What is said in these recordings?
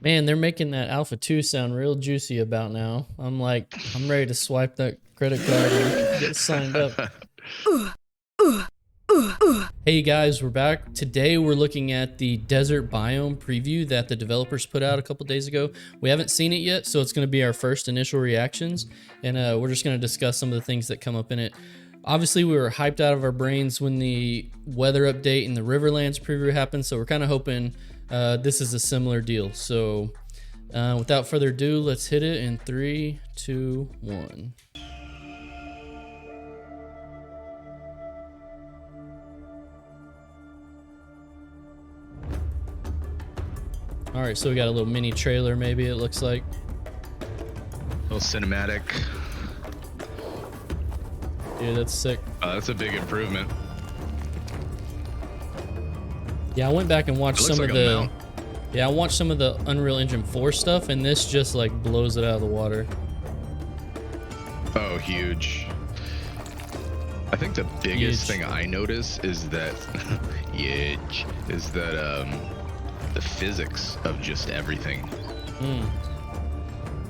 Man, they're making that Alpha 2 sound real juicy about now. I'm ready to swipe that credit card and get signed up. Hey guys, we're back. Today we're looking at the Desert Biome preview that the developers put out a couple days ago. We haven't seen it yet, so it's going to be our first initial reactions, and we're just going to discuss some of the things that come up in it. Obviously, we were hyped out of our brains when the weather update and the Riverlands preview happened, so we're kind of hoping this is a similar deal. So without further ado, let's hit it in 3, 2, 1. All right, so we got a little mini trailer, maybe it looks like. A little cinematic. Dude, that's sick. That's a big improvement. Yeah, I went back and watched some like of the. Yeah, I watched some of the Unreal Engine 4 stuff, and this just like blows it out of the water. Oh, huge. I think the biggest thing I notice is that the physics of just everything.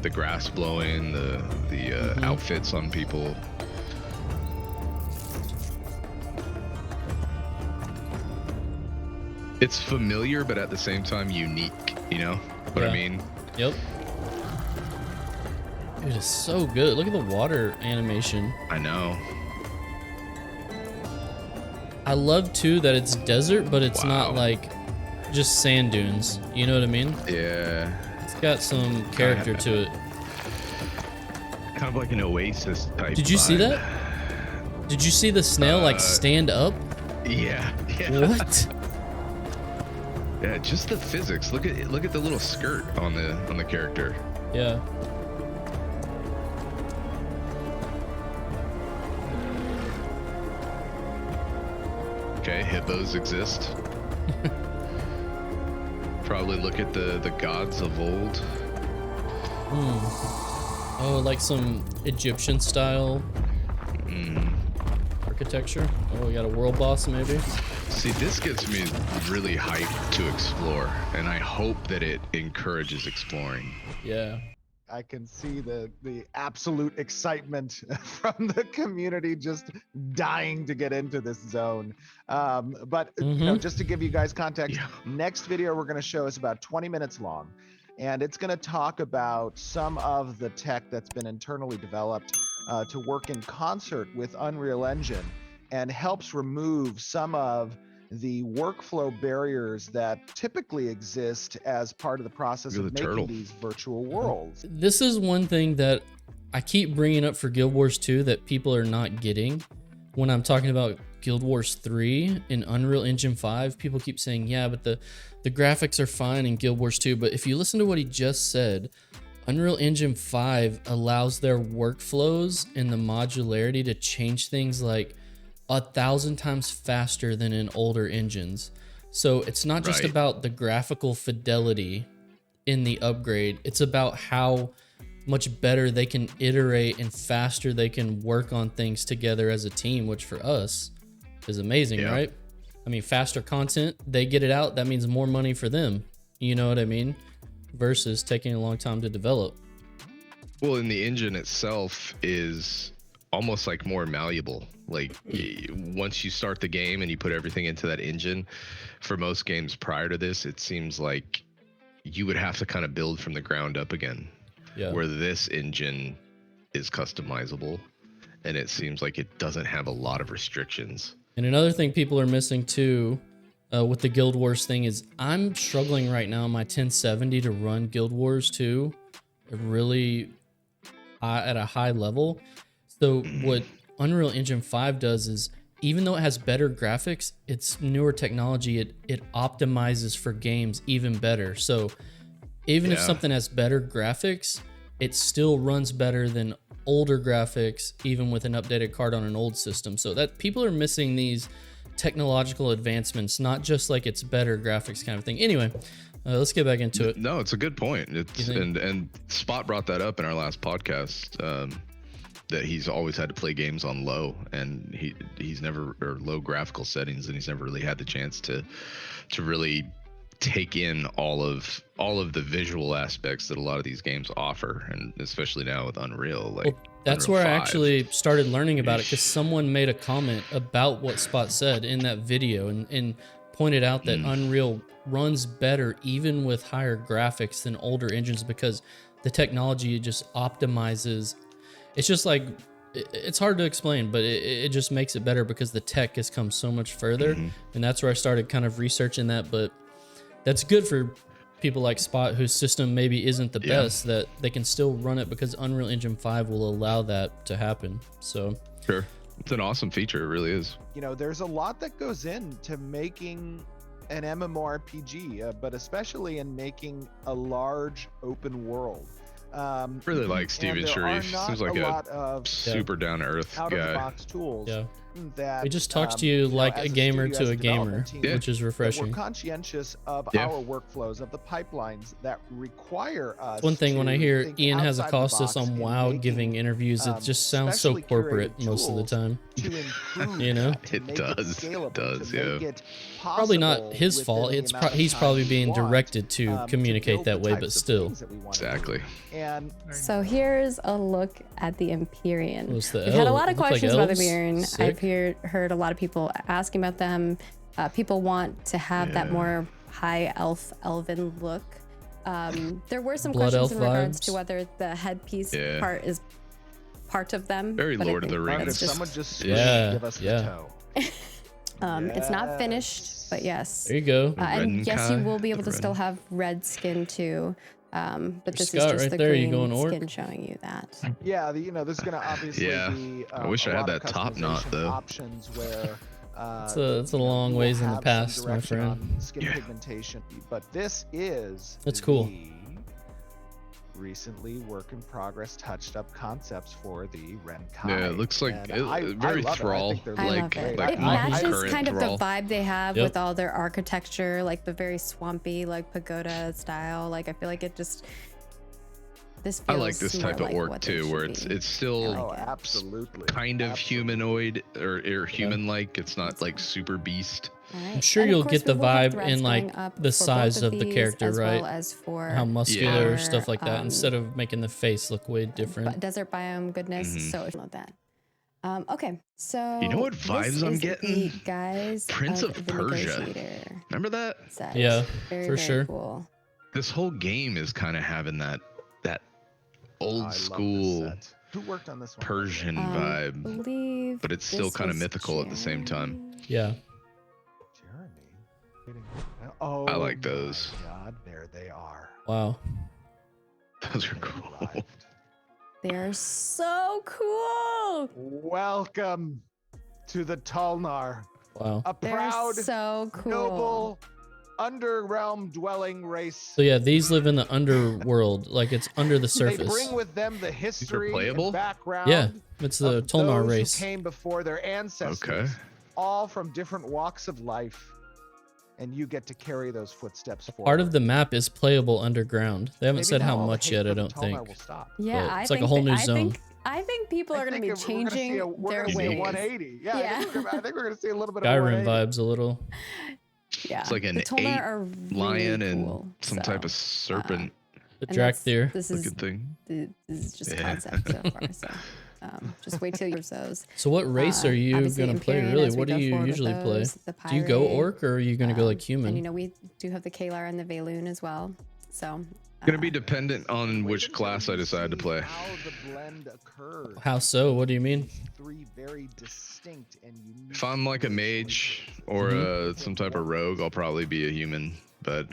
The grass blowing, the outfits on people. It's familiar, but at the same time unique, you know what I mean? Yep. Dude, it's so good. Look at the water animation. I know. I love too that it's desert, but it's not like just sand dunes. You know what I mean? Yeah. It's got some character to it. Kind of like an oasis type. Did you see that? Did you see the snail like stand up? Yeah. What? Yeah, just the physics. Look at the little skirt on the character. Yeah. Okay, hippos exist. Probably look at the gods of old. Oh, like some Egyptian style architecture. Oh, we got a world boss maybe. See, this gets me really hyped to explore, and I hope that it encourages exploring. Yeah. I can see the absolute excitement from the community just dying to get into this zone. But you know, just to give you guys context, next video we're going to show is about 20 minutes long, and it's going to talk about some of the tech that's been internally developed to work in concert with Unreal Engine and helps remove some of the workflow barriers that typically exist as part of the process of making these virtual worlds. This is one thing that I keep bringing up for Guild Wars 2 that people are not getting. When I'm talking about Guild Wars 3 in Unreal Engine 5, people keep saying, yeah, but the graphics are fine in Guild Wars 2. But if you listen to what he just said, Unreal Engine 5 allows their workflows and the modularity to change things like 1,000 times faster than in older engines. So it's not just about the graphical fidelity in the upgrade. It's about how much better they can iterate and faster they can work on things together as a team, which for us is amazing, right? I mean, faster content, they get it out. That means more money for them. You know what I mean? Versus taking a long time to develop. Well, and the engine itself is almost like more malleable. Like once you start the game and you put everything into that engine, for most games prior to this, it seems like you would have to kind of build from the ground up again. Yeah. Where this engine is customizable, and it seems like it doesn't have a lot of restrictions. And another thing people are missing too with the Guild Wars thing is I'm struggling right now on my 1070 to run Guild Wars 2 really at a high level. So what Unreal Engine 5 does is, even though it has better graphics, it's newer technology, it optimizes for games even better. So even if something has better graphics, it still runs better than older graphics, even with an updated card on an old system. So that people are missing these technological advancements, not just like it's better graphics kind of thing. Anyway, let's get back into it. No, it's a good point. It's and Spot brought that up in our last podcast. That he's always had to play games on low, and he's never, or low graphical settings, and he's never really had the chance to really take in all of the visual aspects that a lot of these games offer, and especially now with Unreal. Like, well, that's Unreal where I 5. actually started learning about it, because someone made a comment about what Spot said in that video, and pointed out that Unreal runs better even with higher graphics than older engines, because the technology just optimizes. It's just like, it's hard to explain, but it just makes it better because the tech has come so much further. And that's where I started kind of researching that. But that's good for people like Spot, whose system maybe isn't the best, that they can still run it because Unreal Engine 5 will allow that to happen. So Sure. It's an awesome feature. It really is. You know, there's a lot that goes into making an MMORPG, but especially in making a large open world. Really like Steven Sharif. Seems like a super down to earth guy. Out of the box tools. yeah, That he just talks to you like as a gamer studio, to as a gamer, development team, which is that refreshing. we're conscientious of our workflows, of the pipelines that require us. One thing, when I hear think Ian has a outside the costas box on in WoW making, giving interviews, it just sounds so specially corporate curated most of the tools time. to improve You know? that, to It make does. scalable, It does, to make it Probably not possible his within fault. the It's amount of he's time probably we being want, directed to communicate build that the way, types but of still. things that we wanna do. Exactly. And So here's a look at the Empyrean. What's the We've had a elf? lot of Look like questions about the elves? Empyrean. Sick. I've heard a lot of people asking about them. People want to have that more high elven look. There were some Blood questions in elf regards vibes. to whether the headpiece part is part of them. Very but I Lord of think the that's if Rings. just- someone just Yeah, give us the yeah. toe. It's not finished, but yes. There you go. And yes, you Renkai, will be able the to still Ren- have red skin too. But this Scott, is just right the there, you green going orc? skin showing you that. Yeah, you know, there's going to obviously Yeah. be I wish a I had lot of that top knot, customization though. options where It's a long we'll ways in the have some past, my direction friend. on skin pigmentation, but this is That's cool. the recently work in progress touched up concepts for the Renkai. Yeah, it looks like And very love it. I Thrall, think they're I like love it. like It modern matches current kind of Thrall. the vibe they have Yep. with all their architecture, like the very swampy, like pagoda style. Like I feel like it just this I feels like this more type of like orc what they too, where should be. it's still Oh, absolutely. kind of Absolutely. humanoid or human-like. It's not like super beast. All right. I'm sure And of you'll course, get the we will have vibe threads in like going up the for size both of the these, character, as right? well as for How muscular, our, stuff like that, instead of making the face look way different. Desert biome goodness. So if you love that. Okay, so You know what this vibes I'm is getting? The guys Prince of the Persia. Negotiator Remember that? set. Yeah, very, for very sure. Cool. This whole game is kind of having that old I love this school set. Who worked on this one? Persian I vibe, believe but it's still this kind of was mythical at the same time. Jeremy. Yeah. Jeremy. Oh, I like those. my God, there they are. Wow. Those are They cool. arrived. They are so cool. Welcome to the Tulnar, Wow. a They're proud, so cool. noble, underrealm dwelling race. So yeah, these live in the underworld, like it's under the They surface. bring with them the history playable? and background. Yeah, it's the of Tulnar those race. who came before their ancestors, Okay. all from different walks of life, and you get to carry those footsteps forward. Part of the map is playable underground. They haven't Maybe said now how all the much hate yet, for I the don't Tulnar think. will stop. Yeah, But I it's like a think whole new I zone. I think people are going to be we're gonna changing see we're their gonna see a ways. 180. Yeah, Yeah. I think we're gonna see a little bit of Skyrim 180. vibes a little. Yeah, It's like an the Tulnar ape are really lion cool, and some so, type of serpent The and that's- Drakthir. This is looking thing. this is just Yeah. concept so far. So just wait till you use those. So what race are you Obviously gonna play? Empyrean, Really, as we what do go you forward with usually play? those, the Do you go pirate, orc or are you gonna go like human? And you know we do have the Kalar and the Valoon as well. So Gonna be dependent on which class I decide to play. How the blend occurs. How so? What do you mean? Three very distinct and unique. If I'm like a mage or some type of rogue, I'll probably be a human. But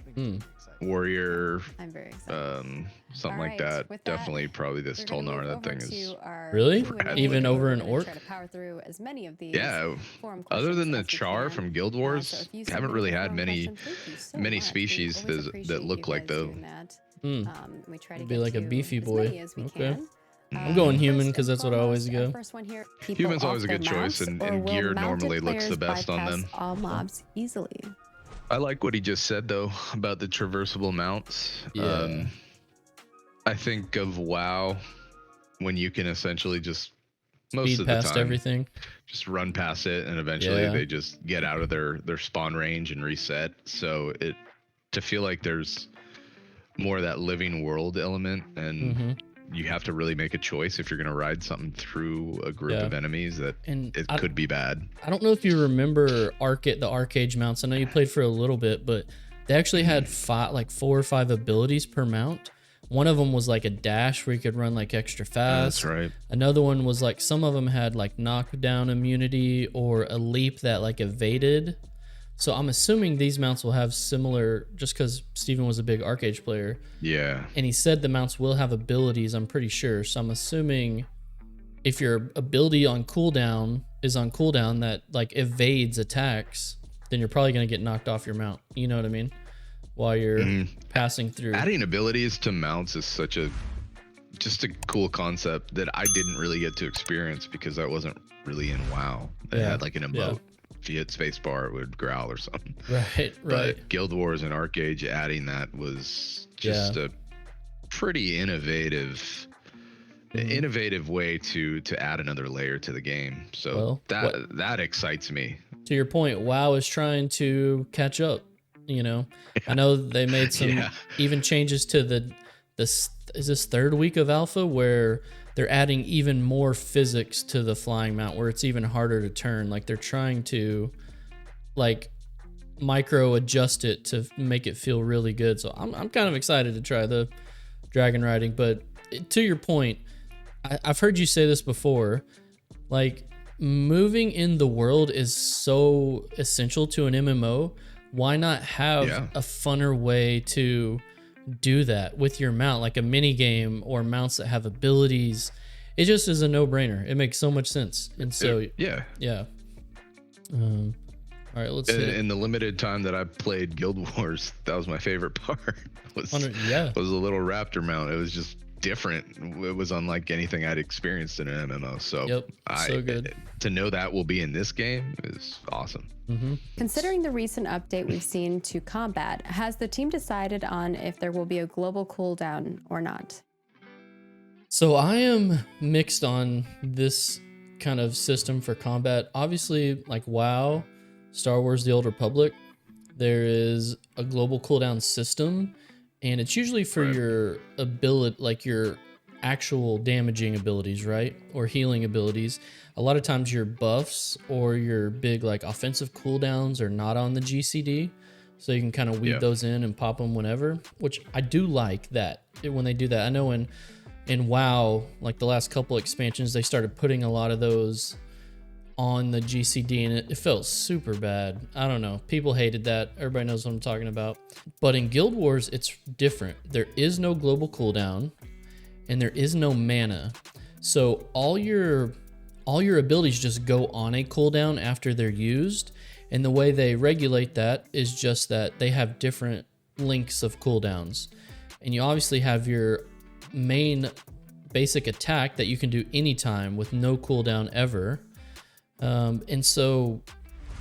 warrior, I'm very excited. something like Alright, that, with that, definitely probably this We're gonna Tulnar. move That over thing is to our Really? Q&A, Even where over we're an gonna orc? try to power through as many of these yeah. forum Other than questions the as we char can. from Guild So Wars, if you haven't submit really your had forum many questions, thank you so many much. We species always that appreciate look you like guys though. doing that. Hmm. We try to Be get like a to beefy as boy. many as we Okay. can. I'm going human First 'cause and that's what I always foremost, our go. First one here, people Human's always off a good their choice, mounts, and or will gear mounted normally looks the players best on bypass them. all mobs easily. I like what he just said though about the traversable mounts. Yeah. I think of WoW when you can essentially just most Speed of the past time everything. just run past it, and eventually Yeah. they just get out of their spawn range and reset. So to feel like there's more of that living world element, and you have to really make a choice if you're going to ride something through a group of enemies that could be bad. I don't know if you remember the Arcade mounts. I know you played for a little bit, but they actually had 4 or 5 abilities per mount. One of them was like a dash where you could run like extra fast. That's right. Another one was like, some of them had like knockdown immunity or a leap that like evaded. So I'm assuming these mounts will have similar, just because Steven was a big Arcade player. Yeah. And he said the mounts will have abilities, I'm pretty sure. So I'm assuming if your ability on cooldown is on cooldown that like evades attacks, then you're probably going to get knocked off your mount. You know what I mean? While you're passing through. Adding abilities to mounts is just a cool concept that I didn't really get to experience because I wasn't really in WoW. It had like an emote. Yeah. If you hit spacebar, it would growl or something. Right. But Guild Wars and Arcade, adding that was just a pretty innovative way to add another layer to the game. So that excites me. To your point, WoW is trying to catch up. You know, I know they made some even changes to this 3rd week of alpha where they're adding even more physics to the flying mount, where it's even harder to turn. Like they're trying to like micro adjust it to make it feel really good. So I'm kind of excited to try the dragon riding. But to your point, I've heard you say this before, like moving in the world is so essential to an MMO. Why not have a funner way to do that with your mount, like a mini game or mounts that have abilities? It just is a no-brainer. It makes so much sense. And so all right, let's see. In the limited time that I played Guild Wars, that was my favorite part. was a little raptor mount. It was just different. It was unlike anything I'd experienced in an MMO. So so good. To know that will be in this game is awesome. Considering the recent update we've seen to combat, has the team decided on if there will be a global cooldown or not? So I am mixed on this kind of system for combat. Obviously, like WoW, Star Wars The Old Republic, there is a global cooldown system, and it's usually for your ability, like your actual damaging abilities, right? Or healing abilities. A lot of times your buffs or your big like offensive cooldowns are not on the GCD. So you can kind of weave those in and pop them whenever, which I do like that when they do that. I know in WoW, like the last couple expansions, they started putting a lot of those on the GCD, and it felt super bad. I don't know. People hated that. Everybody knows what I'm talking about. But in Guild Wars, it's different. There is no global cooldown, and there is no mana. So all your abilities just go on a cooldown after they're used. And the way they regulate that is just that they have different lengths of cooldowns. And you obviously have your main basic attack that you can do anytime with no cooldown ever. And so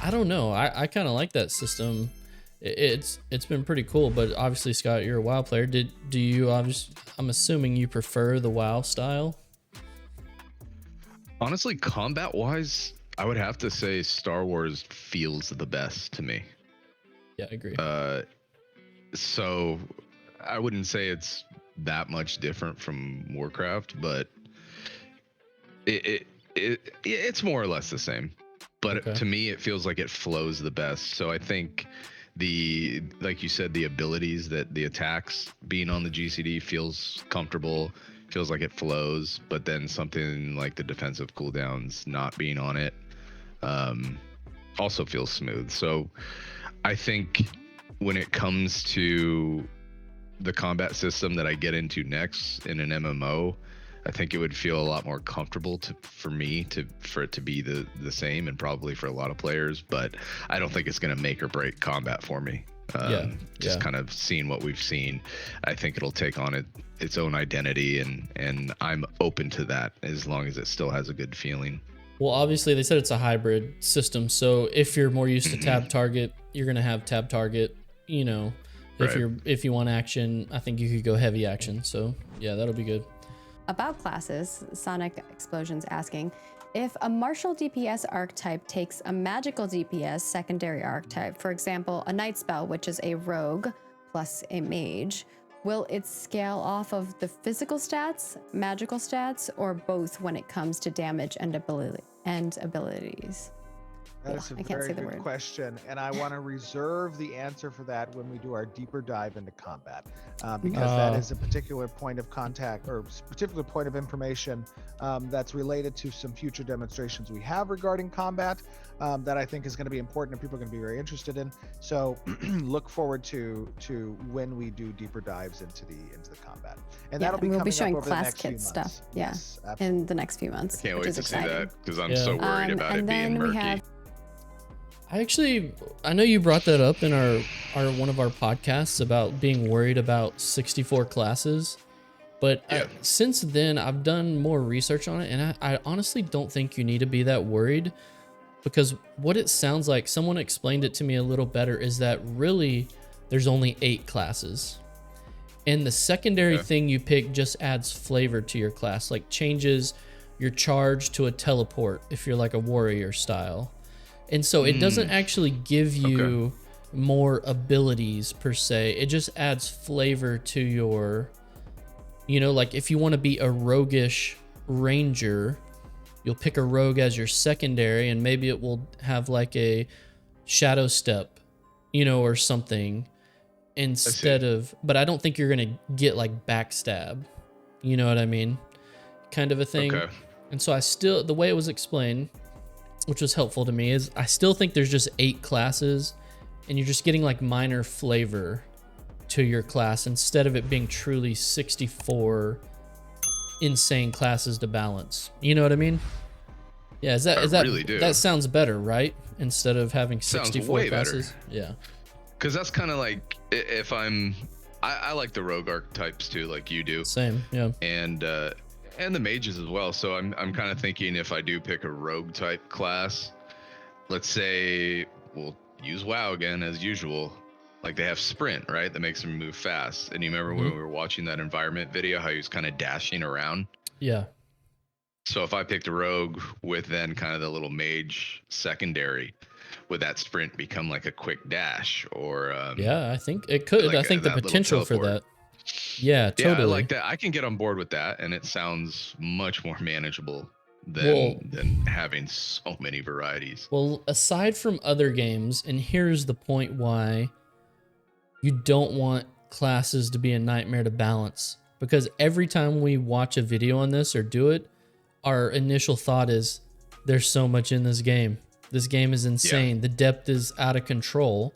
I don't know. I kind of like that system. It's been pretty cool, but obviously, Scott, you're a WoW player. Do you I'm assuming you prefer the WoW style? Honestly, combat wise, I would have to say Star Wars feels the best to me. Yeah, I agree. So I wouldn't say it's that much different from Warcraft, but it's more or less the same. But to me, it feels like it flows the best. So I think like you said, the abilities, that the attacks being on the GCD feels comfortable, feels like it flows. But then something like the defensive cooldowns not being on it also feels smooth. So I think when it comes to the combat system that I get into next in an MMO, I think it would feel a lot more comfortable for it to be the same, and probably for a lot of players. But I don't think it's going to make or break combat for me. Kind of seeing what we've seen, I think it'll take on its own identity, and I'm open to that as long as it still has a good feeling. Well, obviously they said it's a hybrid system, so if you're more used to tab target, you're going to have tab target. You know, if you want action, I think you could go heavy action. So yeah, that'll be good. About classes, Sonic Explosion's asking, if a martial DPS archetype takes a magical DPS secondary archetype, for example, a night spell, which is a rogue, plus a mage, will it scale off of the physical stats, magical stats, or both when it comes to damage and abilities? That is a I can't very say the good word. question, and I want to reserve the answer for that when we do our deeper dive into combat, because that is a particular point of contact or particular point of information that's related to some future demonstrations we have regarding combat that I think is going to be important and people are going to be very interested in. So look forward to when we do deeper dives into the combat, and that'll be we'll coming be showing up over class the next few kit months. stuff. Yeah, Yes, absolutely. in the next few months. Can't which wait is to exciting. see that because I'm so worried about it being murky. I know you brought that up in our one of our podcasts about being worried about 64 classes, but since then I've done more research on it, and I honestly don't think you need to be that worried, because what it sounds like, someone explained it to me a little better, is that really there's only 8 classes, and the secondary thing you pick just adds flavor to your class, like changes your charge to a teleport if you're like a warrior style. And so it doesn't actually give you more abilities per se. It just adds flavor to your, like if you want to be a roguish ranger, you'll pick a rogue as your secondary, and maybe it will have like a shadow step, or something instead of, but I don't think you're going to get like backstab. You know what I mean? Kind of a thing. Okay. And so the way it was explained, which was helpful to me, is I still think there's just 8 classes and you're just getting like minor flavor to your class instead of it being truly 64 insane classes to balance. You know what I mean? Yeah, is that really do. That sounds better, right? Instead of having 64 classes. Better. Yeah. Cuz that's kind of like if I like the rogue archetypes too, like you do. Same, yeah. And the mages as well. So I'm kind of thinking if I do pick a rogue type class, let's say we'll use WoW again as usual. Like they have sprint, right? That makes them move fast. And you remember when we were watching that environment video, how he was kind of dashing around? Yeah. So if I picked a rogue with then kind of the little mage secondary, would that sprint become like a quick dash or? Yeah, I think it could. Like I think the potential for that. Yeah, totally. Yeah, I like that. I can get on board with that, and it sounds much more manageable than having so many varieties. Well, aside from other games, and here's the point why you don't want classes to be a nightmare to balance, because every time we watch a video on this or do it, our initial thought is there's so much in this game. This game is insane. Yeah. The depth is out of control.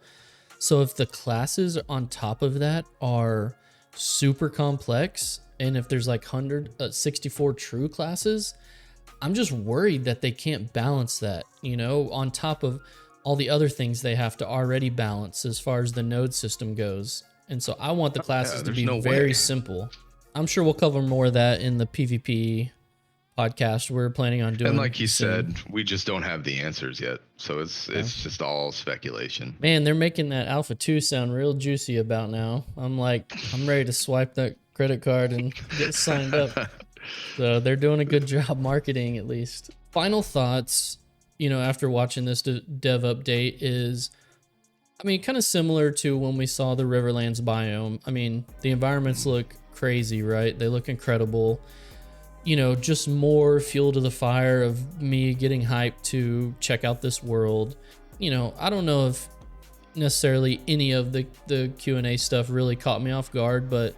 So if the classes on top of that are super complex, and if there's like 64 true classes, I'm just worried that they can't balance that, on top of all the other things they have to already balance as far as the node system goes. And so I want the classes to be very simple. I'm sure we'll cover more of that in the PvP podcast we're planning on doing. And like you said, we just don't have the answers yet. So it's just all speculation. Man, they're making that Alpha 2 sound real juicy about now. I'm ready to swipe that credit card and get signed up. So they're doing a good job marketing, at least. Final thoughts, after watching this dev update is, kind of similar to when we saw the Riverlands biome. The environments look crazy, right? They look incredible. Just more fuel to the fire of me getting hyped to check out this world. I don't know if necessarily any of the Q&A stuff really caught me off guard, but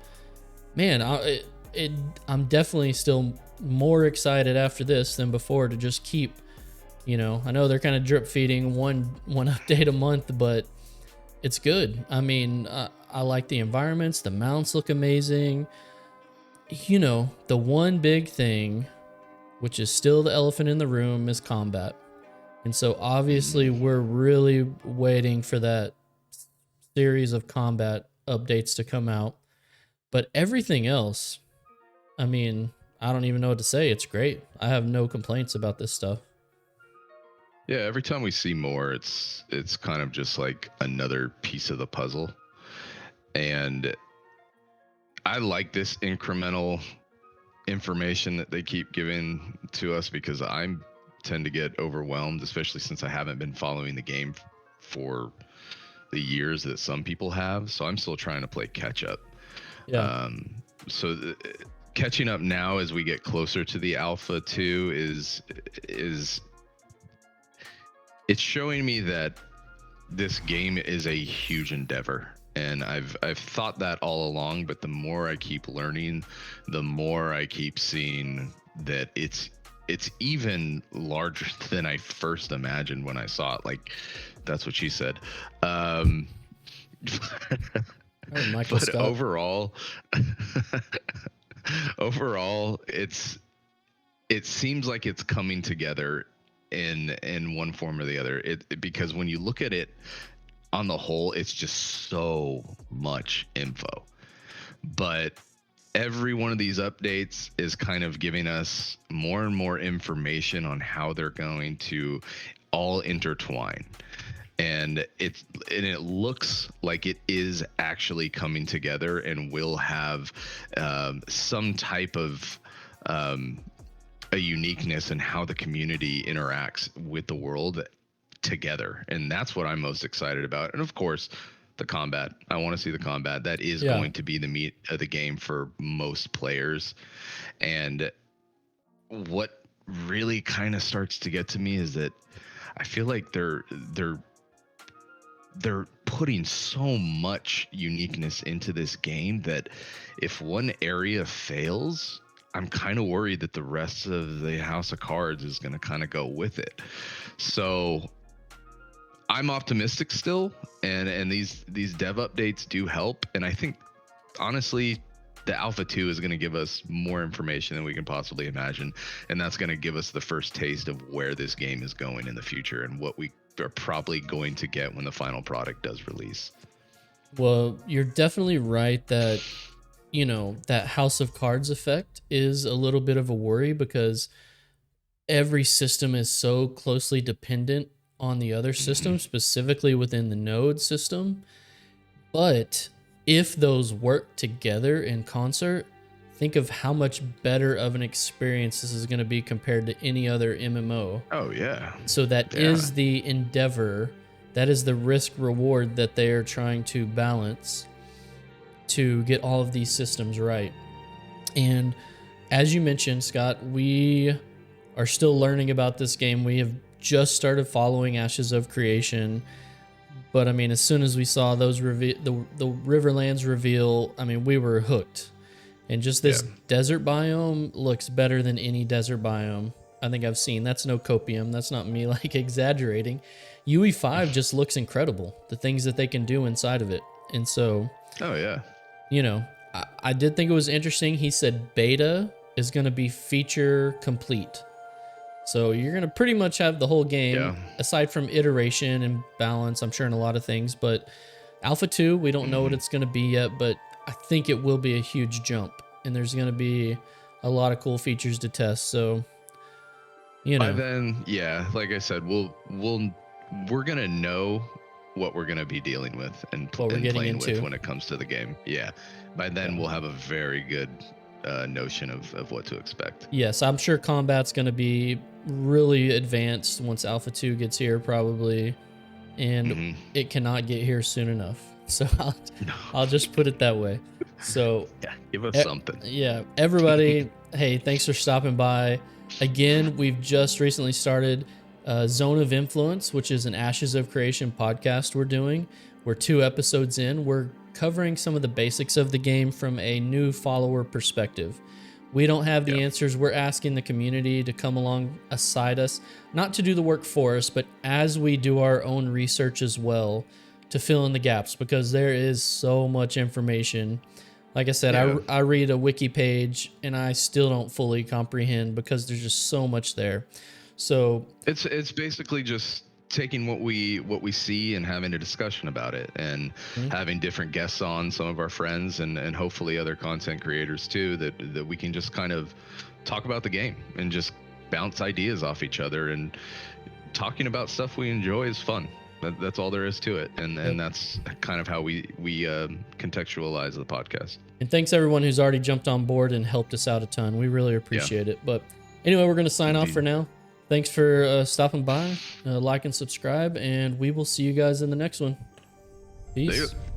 man, I'm definitely still more excited after this than before to just keep, I know they're kind of drip feeding one update a month, but it's good. I like the environments. The mounts look amazing. The one big thing, which is still the elephant in the room, is combat. And so obviously we're really waiting for that series of combat updates to come out. But everything else, I don't even know what to say. It's great. I have no complaints about this stuff. Yeah, every time we see more, it's kind of just like another piece of the puzzle. And I like this incremental information that they keep giving to us, because I tend to get overwhelmed, especially since I haven't been following the game for the years that some people have. So I'm still trying to play catch up. Yeah. Catching up now as we get closer to the alpha 2 is it's showing me that this game is a huge endeavor. And I've thought that all along, but the more I keep learning, the more I keep seeing that it's even larger than I first imagined when I saw it. Like, that's what she said. Michael But Scott. overall, it seems like it's coming together in one form or the other. Because when you look at it on the whole, it's just so much info. But every one of these updates is kind of giving us more and more information on how they're going to all intertwine. And it looks like it is actually coming together and will have some type of a uniqueness in how the community interacts with the world together. And that's what I'm most excited about. And of course, the combat. I want to see the combat. That is going to be the meat of the game for most players. And what really kind of starts to get to me is that I feel like they're putting so much uniqueness into this game that if one area fails, I'm kind of worried that the rest of the House of Cards is going to kind of go with it. So I'm optimistic still, and these dev updates do help. And I think, honestly, the Alpha 2 is going to give us more information than we can possibly imagine. And that's going to give us the first taste of where this game is going in the future and what we are probably going to get when the final product does release. Well, you're definitely right that, you know, that House of Cards effect is a little bit of a worry because every system is so closely dependent on the other system, specifically within the node system. But if those work together in concert, think of how much better of an experience this is going to be compared to any other MMO. Oh, yeah. So that is the endeavor, that is the risk reward that they are trying to balance to get all of these systems right. And as you mentioned, Scott, we are still learning about this game. We have just started following Ashes of Creation. But I mean, as soon as we saw those the Riverlands reveal, I mean, we were hooked. And just this desert biome looks better than any desert biome I think I've seen. That's no Copium. That's not me like exaggerating. UE5 just looks incredible. The things that they can do inside of it. And so, you know, I did think it was interesting. He said beta is going to be feature complete. So you're going to pretty much have the whole game, aside from iteration and balance, I'm sure, in a lot of things. But Alpha 2, we don't know what it's going to be yet, but I think it will be a huge jump. And there's going to be a lot of cool features to test. So, you know. By then, like I said, we're going to know what we're going to be dealing with and playing with when it comes to the game. By then, we'll have a very good notion of what to expect. Yes, I'm sure combat's going to be really advanced once Alpha 2 gets here, probably, and it cannot get here soon enough. So I'll just put it that way. So give us something. Everybody, hey, thanks for stopping by. Again, we've just recently started Zone of Influence, which is an Ashes of Creation podcast we're doing. We're 2 episodes in. We're covering some of the basics of the game from a new follower perspective. We don't have the answers. We're asking the community to come alongside us, not to do the work for us, but as we do our own research as well, to fill in the gaps, because there is so much information. Like I said, I read a wiki page and I still don't fully comprehend because there's just so much there. So it's basically just taking what we see and having a discussion about it, and having different guests on, some of our friends and hopefully other content creators too, that we can just kind of talk about the game and just bounce ideas off each other. And talking about stuff we enjoy is fun. That's all there is to it, and that's kind of how we contextualize the podcast. And thanks everyone who's already jumped on board and helped us out a ton. We really appreciate it. But anyway, we're going to sign off for now. Thanks for stopping by, like and subscribe, and we will see you guys in the next one. Peace. See ya.